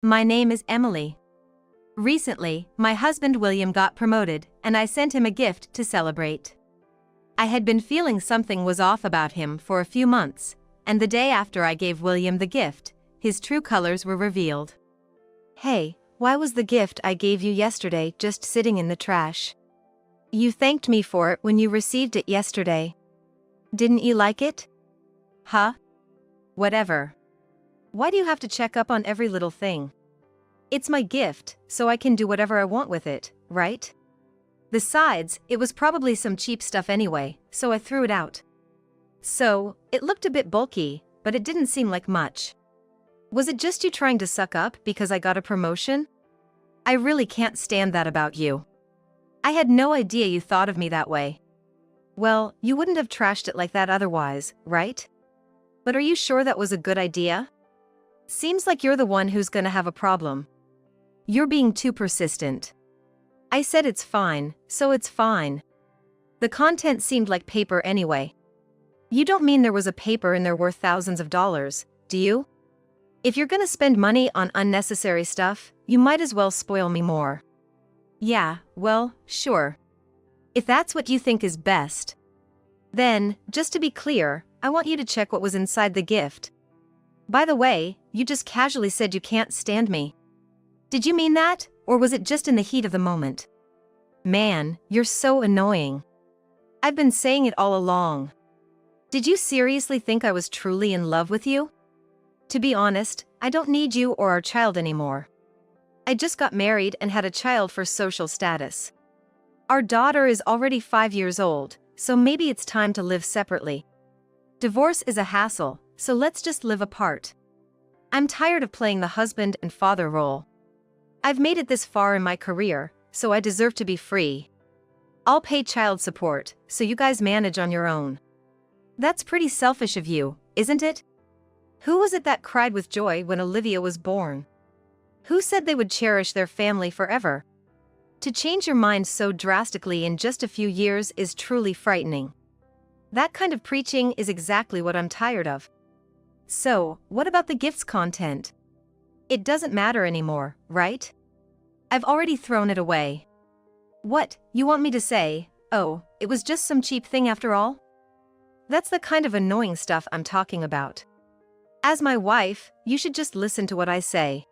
My name is Emily. Recently, my husband William got promoted, and I sent him a gift to celebrate. I had been feeling something was off about him for a few months, and the day after I gave William the gift, his true colors were revealed. Hey, why was the gift I gave you yesterday just sitting in the trash? You thanked me for it when you received it yesterday. Didn't you like it? Huh? Whatever. Why do you have to check up on every little thing? It's my gift, so I can do whatever I want with it, right? Besides, it was probably some cheap stuff anyway, so I threw it out. So, it looked a bit bulky, but it didn't seem like much. Was it just you trying to suck up because I got a promotion? I really can't stand that about you. I had no idea you thought of me that way. Well, you wouldn't have trashed it like that otherwise, right? But are you sure that was a good idea? Seems like you're the one who's gonna have a problem. You're being too persistent. I said it's fine, so it's fine. The content seemed like paper anyway. You don't mean there was a paper in there worth thousands of dollars, do you? If you're gonna spend money on unnecessary stuff, you might as well spoil me more. Yeah, well, sure. If that's what you think is best. Then, just to be clear, I want you to check what was inside the gift. By the way, you just casually said you can't stand me. Did you mean that, or was it just in the heat of the moment? Man, you're so annoying. I've been saying it all along. Did you seriously think I was truly in love with you? To be honest, I don't need you or our child anymore. I just got married and had a child for social status. Our daughter is already 5 years old, so maybe it's time to live separately. Divorce is a hassle, so let's just live apart. I'm tired of playing the husband and father role. I've made it this far in my career, so I deserve to be free. I'll pay child support, so you guys manage on your own. That's pretty selfish of you, isn't it? Who was it that cried with joy when Olivia was born? Who said they would cherish their family forever? To change your mind so drastically in just a few years is truly frightening. That kind of preaching is exactly what I'm tired of. So, what about the gift's content? It doesn't matter anymore, right? I've already thrown it away. What, you want me to say, oh, it was just some cheap thing after all? That's the kind of annoying stuff I'm talking about. As my wife, you should just listen to what I say.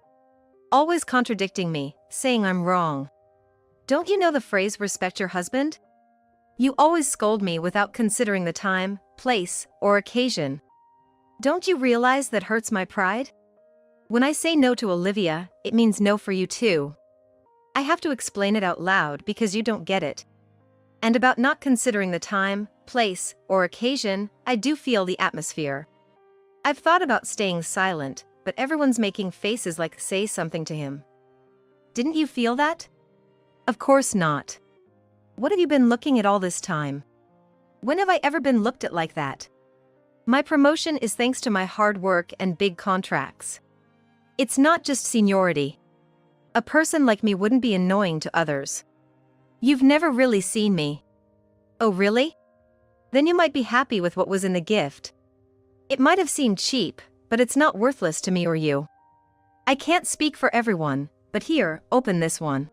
Always contradicting me, saying I'm wrong. Don't you know the phrase respect your husband? You always scold me without considering the time, place, or occasion. Don't you realize that hurts my pride? When I say no to Olivia, it means no for you too. I have to explain it out loud because you don't get it. And about not considering the time, place, or occasion, I do feel the atmosphere. I've thought about staying silent, but everyone's making faces like say something to him. Didn't you feel that? Of course not. What have you been looking at all this time? When have I ever been looked at like that? My promotion is thanks to my hard work and big contracts. It's not just seniority. A person like me wouldn't be annoying to others. You've never really seen me. Oh really? Then you might be happy with what was in the gift. It might have seemed cheap, but it's not worthless to me or you. I can't speak for everyone, but here, open this one.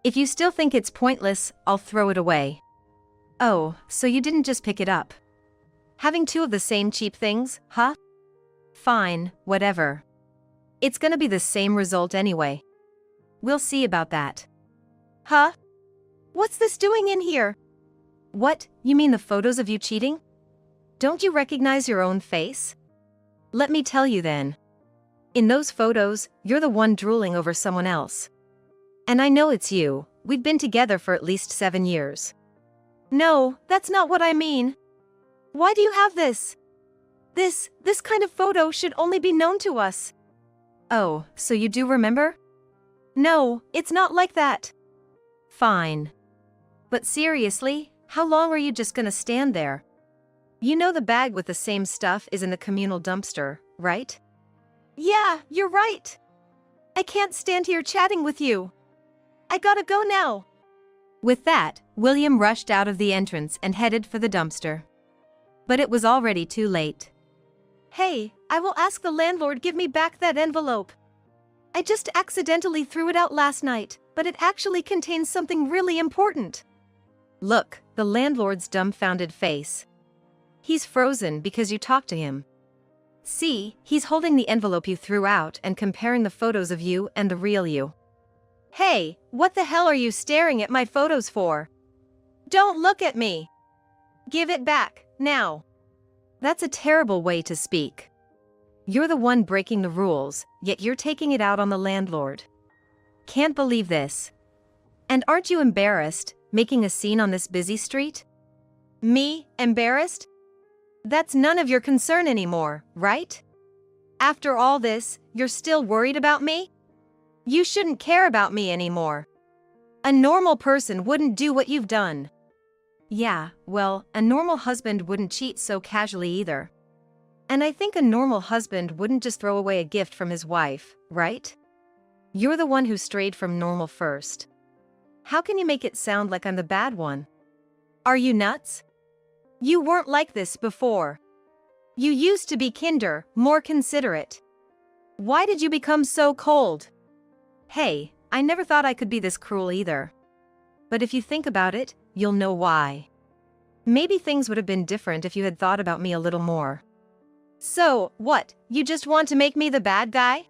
If you still think it's pointless, I'll throw it away. Oh, so you didn't just pick it up. Having two of the same cheap things, huh? Fine, whatever. It's gonna be the same result anyway. We'll see about that. Huh? What's this doing in here? What, you mean the photos of you cheating? Don't you recognize your own face? Let me tell you then. In those photos, you're the one drooling over someone else. And I know it's you, we've been together for at least 7 years. No, that's not what I mean. Why do you have this? This kind of photo should only be known to us. Oh, so you do remember? No, it's not like that. Fine. But seriously, how long are you just gonna stand there? You know the bag with the same stuff is in the communal dumpster, right? Yeah, you're right. I can't stand here chatting with you. I gotta go now. With that, William rushed out of the entrance and headed for the dumpster. But it was already too late. Hey, I will ask the landlord give me back that envelope. I just accidentally threw it out last night, but it actually contains something really important. Look, the landlord's dumbfounded face. He's frozen because you talked to him. See, he's holding the envelope you threw out and comparing the photos of you and the real you. Hey, what the hell are you staring at my photos for? Don't look at me. Give it back, now. That's a terrible way to speak. You're the one breaking the rules, yet you're taking it out on the landlord. Can't believe this. And aren't you embarrassed, making a scene on this busy street? Me, embarrassed? That's none of your concern anymore, right? After all this, you're still worried about me? You shouldn't care about me anymore. A normal person wouldn't do what you've done. Yeah, well, a normal husband wouldn't cheat so casually either. And I think a normal husband wouldn't just throw away a gift from his wife, right? You're the one who strayed from normal first. How can you make it sound like I'm the bad one? Are you nuts? You weren't like this before. You used to be kinder, more considerate. Why did you become so cold? Hey, I never thought I could be this cruel either. But if you think about it, you'll know why. Maybe things would have been different if you had thought about me a little more. So, what, you just want to make me the bad guy?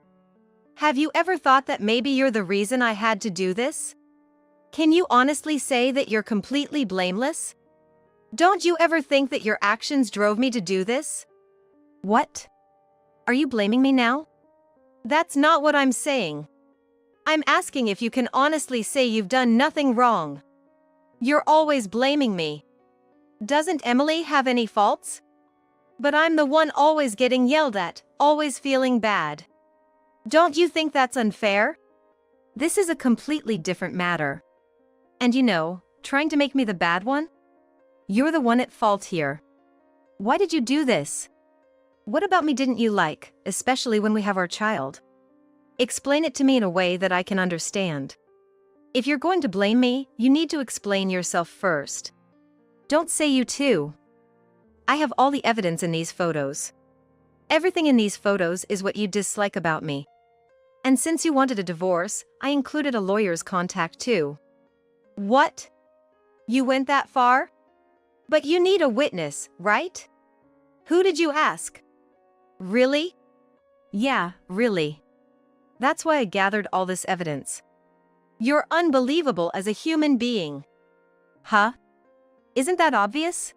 Have you ever thought that maybe you're the reason I had to do this? Can you honestly say that you're completely blameless? Don't you ever think that your actions drove me to do this? What? Are you blaming me now? That's not what I'm saying. I'm asking if you can honestly say you've done nothing wrong. You're always blaming me. Doesn't Emily have any faults? But I'm the one always getting yelled at, always feeling bad. Don't you think that's unfair? This is a completely different matter. And you know, trying to make me the bad one? You're the one at fault here. Why did you do this? What about me didn't you like, especially when we have our child? Explain it to me in a way that I can understand. If you're going to blame me, you need to explain yourself first. Don't say you too. I have all the evidence in these photos. Everything in these photos is what you dislike about me. And since you wanted a divorce, I included a lawyer's contact too. What? You went that far? But you need a witness, right? Who did you ask? Really? Yeah, really. That's why I gathered all this evidence. You're unbelievable as a human being. Huh? Isn't that obvious?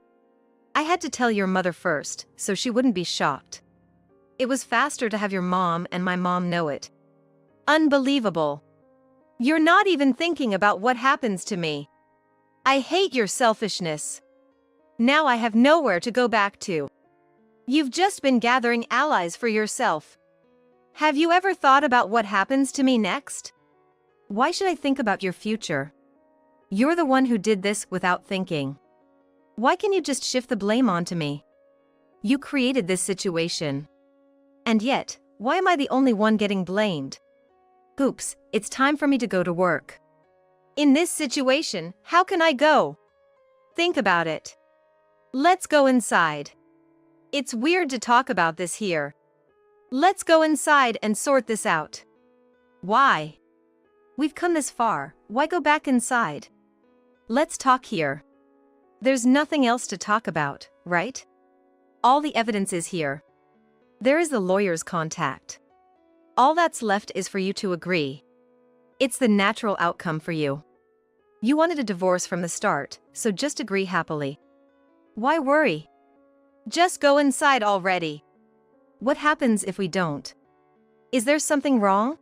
I had to tell your mother first, so she wouldn't be shocked. It was faster to have your mom and my mom know it. Unbelievable. You're not even thinking about what happens to me. I hate your selfishness. Now I have nowhere to go back to. You've just been gathering allies for yourself. Have you ever thought about what happens to me next? Why should I think about your future? You're the one who did this without thinking. Why can you just shift the blame onto me? You created this situation. And yet, why am I the only one getting blamed? Oops, it's time for me to go to work. In this situation, how can I go? Think about it. Let's go inside. It's weird to talk about this here. Let's go inside and sort this out. Why? We've come this far, why go back inside? Let's talk here. There's nothing else to talk about, right? All the evidence is here. There is the lawyer's contact. All that's left is for you to agree. It's the natural outcome for you. You wanted a divorce from the start, so just agree happily. Why worry? Just go inside already. What happens if we don't? Is there something wrong?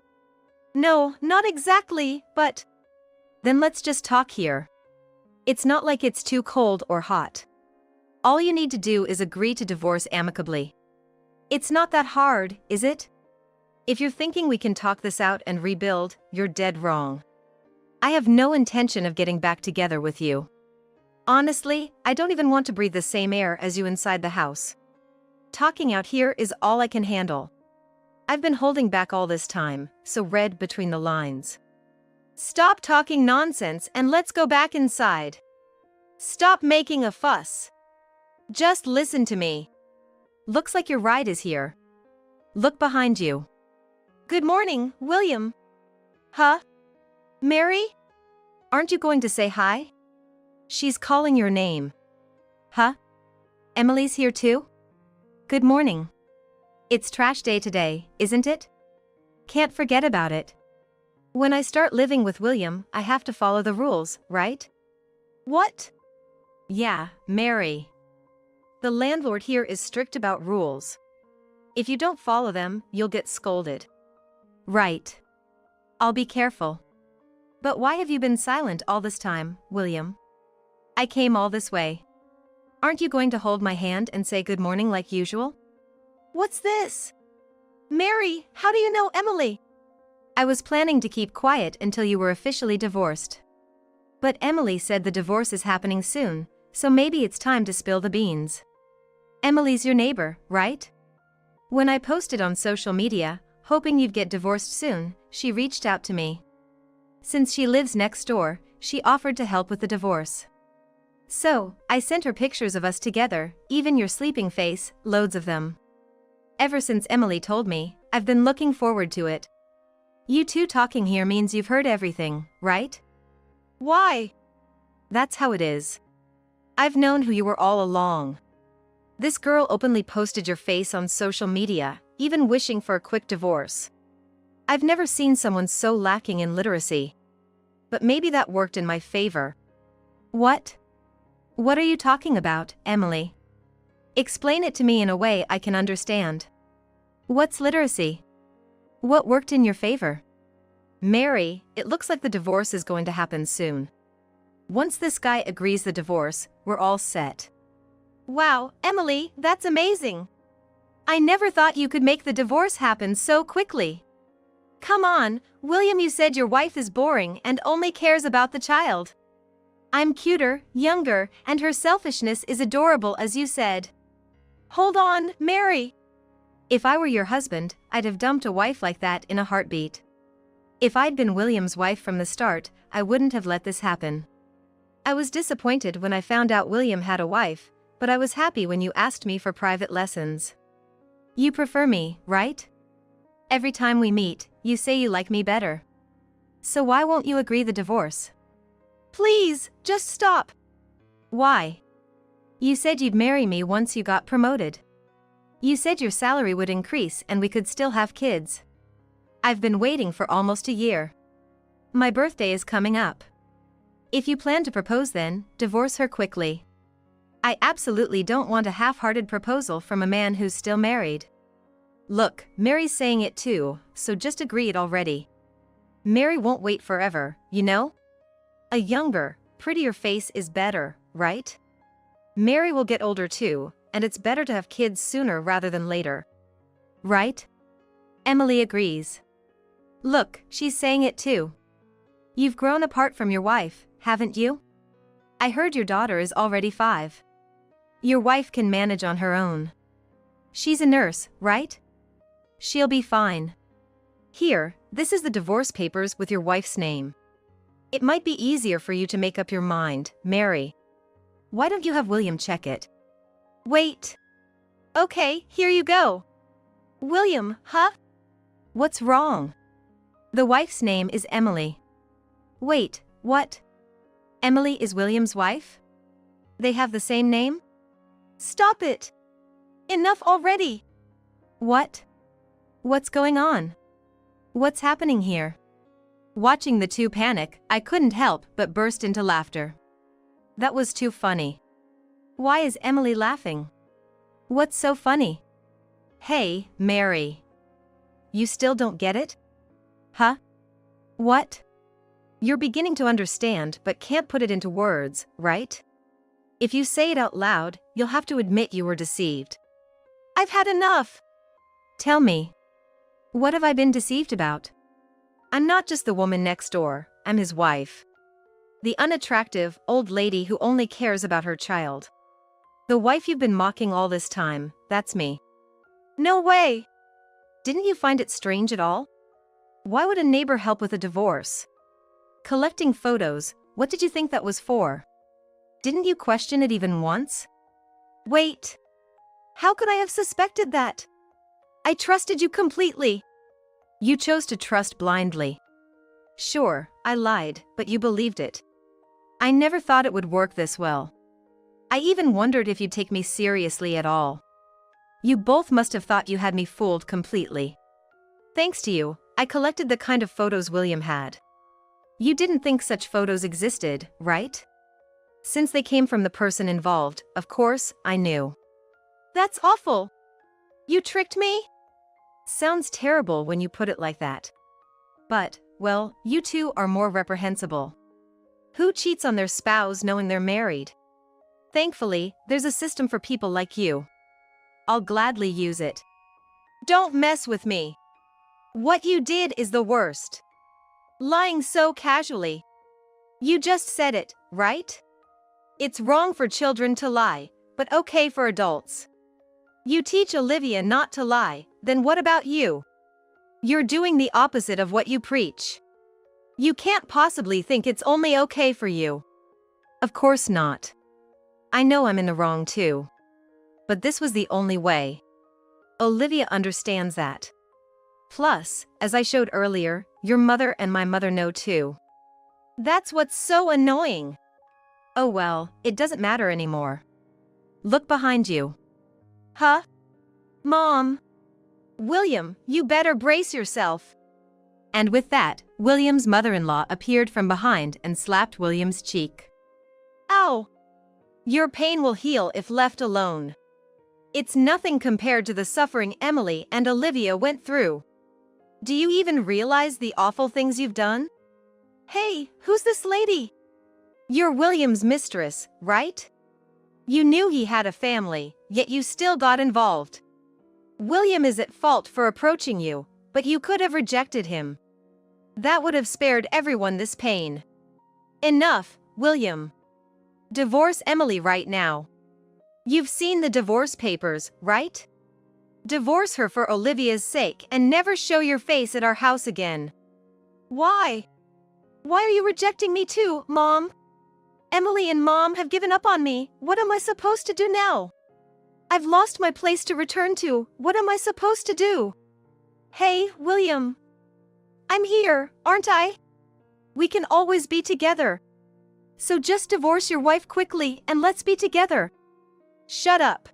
No, not exactly, but... Then let's just talk here. It's not like it's too cold or hot. All you need to do is agree to divorce amicably. It's not that hard, is it? If you're thinking we can talk this out and rebuild, you're dead wrong. I have no intention of getting back together with you. Honestly, I don't even want to breathe the same air as you inside the house. Talking out here is all I can handle. I've been holding back all this time, so read between the lines. Stop talking nonsense and let's go back inside. Stop making a fuss. Just listen to me. Looks like your ride is here. Look behind you. Good morning, William. Huh? Mary? Aren't you going to say hi? She's calling your name. Huh? Emily's here too? Good morning. It's trash day today, isn't it? Can't forget about it. When I start living with William, I have to follow the rules, right? What? Yeah, Mary. The landlord here is strict about rules. If you don't follow them, you'll get scolded. Right. I'll be careful. But why have you been silent all this time, William? I came all this way. Aren't you going to hold my hand and say good morning like usual? What's this? Mary, how do you know Emily? I was planning to keep quiet until you were officially divorced. But Emily said the divorce is happening soon, so maybe it's time to spill the beans. Emily's your neighbor, right? When I posted on social media, hoping you'd get divorced soon, she reached out to me. Since she lives next door, she offered to help with the divorce. So, I sent her pictures of us together, even your sleeping face, loads of them. Ever since Emily told me, I've been looking forward to it. You two talking here means you've heard everything, right? Why? That's how it is. I've known who you were all along. This girl openly posted your face on social media, even wishing for a quick divorce. I've never seen someone so lacking in literacy. But maybe that worked in my favor. What? What are you talking about, Emily? Explain it to me in a way I can understand. What's literacy? What worked in your favor? Mary, it looks like the divorce is going to happen soon. Once this guy agrees the divorce, we're all set. Wow, Emily, that's amazing. I never thought you could make the divorce happen so quickly. Come on, William, you said your wife is boring and only cares about the child. I'm cuter, younger, and her selfishness is adorable as you said. Hold on, Mary. If I were your husband, I'd have dumped a wife like that in a heartbeat. If I'd been William's wife from the start, I wouldn't have let this happen. I was disappointed when I found out William had a wife, but I was happy when you asked me for private lessons. You prefer me, right? Every time we meet, you say you like me better. So why won't you agree the divorce? Please, just stop. Why? You said you'd marry me once you got promoted. You said your salary would increase and we could still have kids. I've been waiting for almost a year. My birthday is coming up. If you plan to propose then, divorce her quickly. I absolutely don't want a half-hearted proposal from a man who's still married. Look, Mary's saying it too, so just agree it already. Mary won't wait forever, you know? A younger, prettier face is better, right? Mary will get older too, and it's better to have kids sooner rather than later. Right? Emily agrees. Look, she's saying it too. You've grown apart from your wife, haven't you? I heard your daughter is already 5. Your wife can manage on her own. She's a nurse, right? She'll be fine. Here, this is the divorce papers with your wife's name. It might be easier for you to make up your mind, Mary. Why don't you have William check it? Wait. Okay, here you go. William, huh? What's wrong? The wife's name is Emily. Wait, what? Emily is William's wife? They have the same name? Stop it! Enough already! What? What's going on? What's happening here? Watching the two panic, I couldn't help but burst into laughter. That was too funny. Why is Emily laughing? What's so funny? Hey, Mary. You still don't get it? Huh? What? You're beginning to understand but can't put it into words, right? If you say it out loud, you'll have to admit you were deceived. I've had enough. Tell me. What have I been deceived about? I'm not just the woman next door, I'm his wife. The unattractive, old lady who only cares about her child. The wife you've been mocking all this time, that's me. No way! Didn't you find it strange at all? Why would a neighbor help with a divorce? Collecting photos, what did you think that was for? Didn't you question it even once? Wait. How could I have suspected that? I trusted you completely. You chose to trust blindly. Sure, I lied, but you believed it. I never thought it would work this well. I even wondered if you'd take me seriously at all. You both must have thought you had me fooled completely. Thanks to you, I collected the kind of photos William had. You didn't think such photos existed, right? Since they came from the person involved, of course, I knew. That's awful. You tricked me? Sounds terrible when you put it like that. But, well, you two are more reprehensible. Who cheats on their spouse knowing they're married? Thankfully, there's a system for people like you. I'll gladly use it. Don't mess with me. What you did is the worst. Lying so casually. You just said it, right? It's wrong for children to lie, but okay for adults. You teach Olivia not to lie, then what about you? You're doing the opposite of what you preach. You can't possibly think it's only okay for you. Of course not. I know I'm in the wrong too. But this was the only way. Olivia understands that. Plus, as I showed earlier, your mother and my mother know too. That's what's so annoying. Oh well, it doesn't matter anymore. Look behind you. Huh? Mom? William, you better brace yourself. And with that, William's mother-in-law appeared from behind and slapped William's cheek. Ow! Your pain will heal if left alone. It's nothing compared to the suffering Emily and Olivia went through. Do you even realize the awful things you've done? Hey, who's this lady? You're William's mistress, right? You knew he had a family, yet you still got involved. William is at fault for approaching you, but you could have rejected him. That would have spared everyone this pain. Enough, William. Divorce Emily right now. You've seen the divorce papers, right? Divorce her for Olivia's sake and never show your face at our house again. Why? Why are you rejecting me too, Mom? Emily and Mom have given up on me. What am I supposed to do now? I've lost my place to return to. What am I supposed to do? Hey, William. I'm here, aren't I? We can always be together. So just divorce your wife quickly and let's be together. Shut up.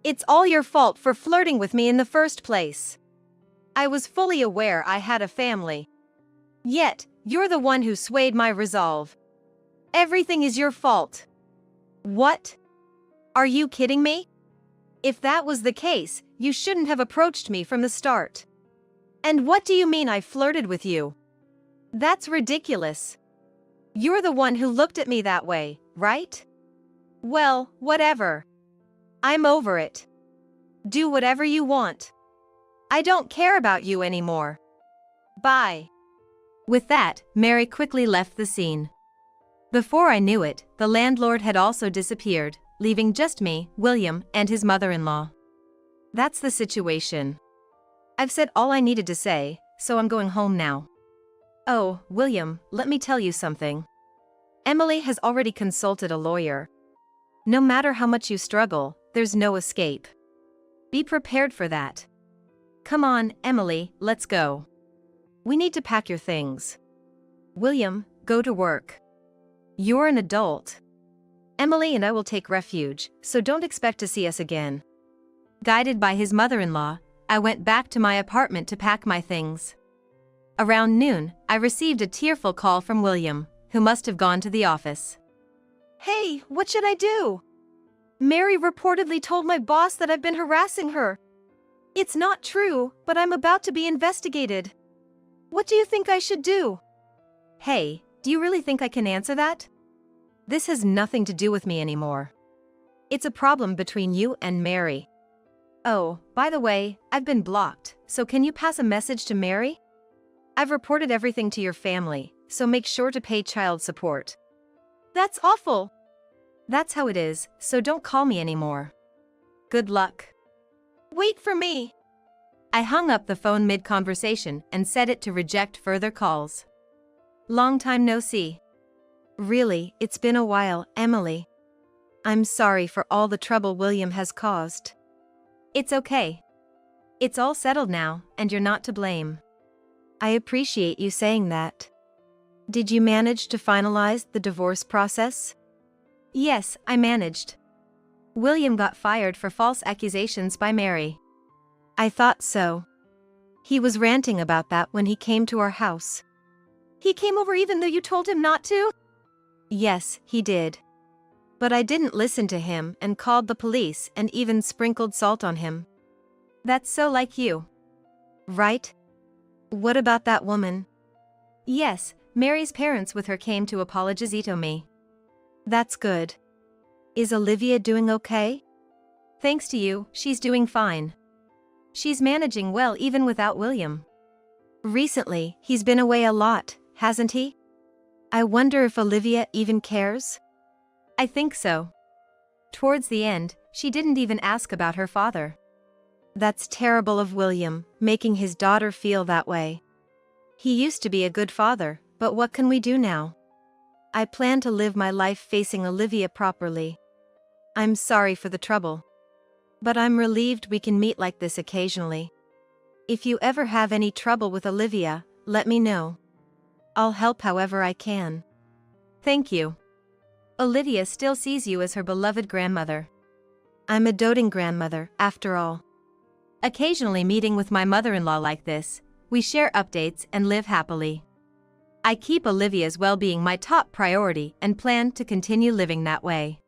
It's all your fault for flirting with me in the first place. I was fully aware I had a family. Yet, you're the one who swayed my resolve. Everything is your fault. What? Are you kidding me? If that was the case, you shouldn't have approached me from the start. And what do you mean I flirted with you? That's ridiculous. You're the one who looked at me that way, right? Well, whatever. I'm over it. Do whatever you want. I don't care about you anymore. Bye. With that, Mary quickly left the scene. Before I knew it, the landlord had also disappeared, leaving just me, William, and his mother-in-law. That's the situation. I've said all I needed to say, so I'm going home now. Oh, William, let me tell you something. Emily has already consulted a lawyer. No matter how much you struggle, there's no escape. Be prepared for that. Come on, Emily, let's go. We need to pack your things. William, go to work. You're an adult. Emily and I will take refuge, so don't expect to see us again. Guided by his mother-in-law, I went back to my apartment to pack my things. Around noon, I received a tearful call from William, who must have gone to the office. Hey, what should I do? Mary reportedly told my boss that I've been harassing her. It's not true, but I'm about to be investigated. What do you think I should do? Hey, do you really think I can answer that? This has nothing to do with me anymore. It's a problem between you and Mary. Oh, by the way, I've been blocked, so can you pass a message to Mary? I've reported everything to your family, so make sure to pay child support. That's awful. That's how it is, so don't call me anymore. Good luck. Wait for me. I hung up the phone mid-conversation and set it to reject further calls. Long time no see. Really, it's been a while, Emily. I'm sorry for all the trouble William has caused. It's okay. It's all settled now, and you're not to blame. I appreciate you saying that. Did you manage to finalize the divorce process? Yes, I managed. William got fired for false accusations by Mary. I thought so. He was ranting about that when he came to our house. He came over even though you told him not to? Yes, he did. But I didn't listen to him and called the police and even sprinkled salt on him. That's so like you. Right? What about that woman? Yes, Mary's parents with her came to apologize to me. That's good. Is Olivia doing okay? Thanks to you, she's doing fine. She's managing well even without William. Recently, he's been away a lot, hasn't he? I wonder if Olivia even cares? I think so. Towards the end, she didn't even ask about her father. That's terrible of William, making his daughter feel that way. He used to be a good father, but what can we do now? I plan to live my life facing Olivia properly. I'm sorry for the trouble. But I'm relieved we can meet like this occasionally. If you ever have any trouble with Olivia, let me know. I'll help however I can. Thank you. Olivia still sees you as her beloved grandmother. I'm a doting grandmother, after all. Occasionally meeting with my mother-in-law like this, we share updates and live happily. I keep Olivia's well-being my top priority and plan to continue living that way.